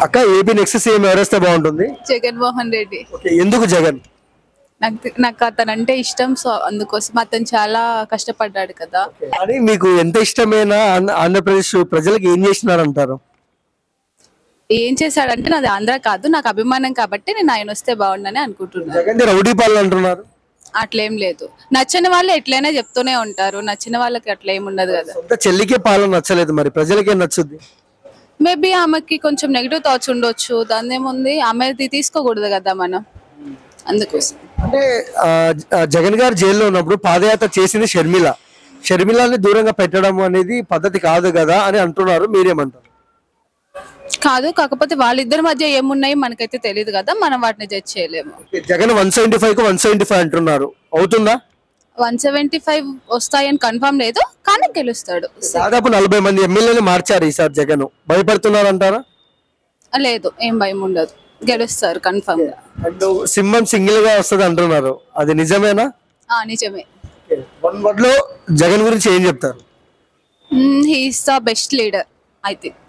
అక్క AP next CM ఎవరేస్తే బాగుంటుంది? జగన్మోహన్ రెడ్డి. ఎందుకు జగన్? నాకు అతను అంటే ఇష్టం, సో అందుకోసం. అతను చాలా కష్టపడ్డాడు కదా. అని మీకు ఎంత ఇష్టమైన ఆంధ్రప్రదేశ్ ప్రజలకు ఏం చేసినారంటారు? ఏం చేశాడంటే, నాది ఆంధ్ర కాదు, నాకు అభిమానం కాబట్టి నేను ఆయన వస్తే బాగుండని అనుకుంటున్నాను. జగన్ రౌడీ పాలన అంటున్నారు. అట్లేం లేదు. నచ్చని వాళ్ళు ఎట్లయినా చెప్తూనే ఉంటారు, నచ్చిన వాళ్ళకి అట్లా ఏమి ఉండదు కదా. చెల్లికే పాలన నచ్చలేదు, మరి ప్రజలకే నచ్చుద్ది. మేబీ ఆమెకి కొంచెం నెగిటివ్ థాట్స్ ఉండొచ్చు, దాని ఏముంది, ఆమెది తీసుకోకూడదు కదా మనం, అందుకోసం. అంటే జగన్ గారు జైల్లో ఉన్నప్పుడు పాదయాత్ర చేసింది షర్మిలని దూరంగా పెట్టడం అనేది పద్ధతి కాదు కదా అని అంటున్నారు, మీరేమంటారు? కాదు, కాకపోతే వాళ్ళిద్దరి మధ్య ఏమున్నాయి మనకైతే తెలియదు కదా, మనం వాటిని జడ్జ్ చేయలేము. జగన్ 175 కు 175 అంటున్నారు, అవుతుందా? 175 వస్తాయని కన్ఫర్మ్ లేదు, కానీ గెలుస్తాడు. దాదాపు 40 మంది ఎమ్మెల్యేలు మార్చారు ఈసారి జగన్, భయపడుతున్నారు అంటారా? లేదు, ఏం భయం ఉండదు, గెలుస్తారు కన్ఫర్మ్ గా. అండ్ సింహం సింగిల్ గా వస్తుంది అంటున్నారు, అది నిజమేనా? నిజమే. వన్ వర్డ్ లో జగన్ గురించి ఏం చెప్తారు? He is the best leader I think.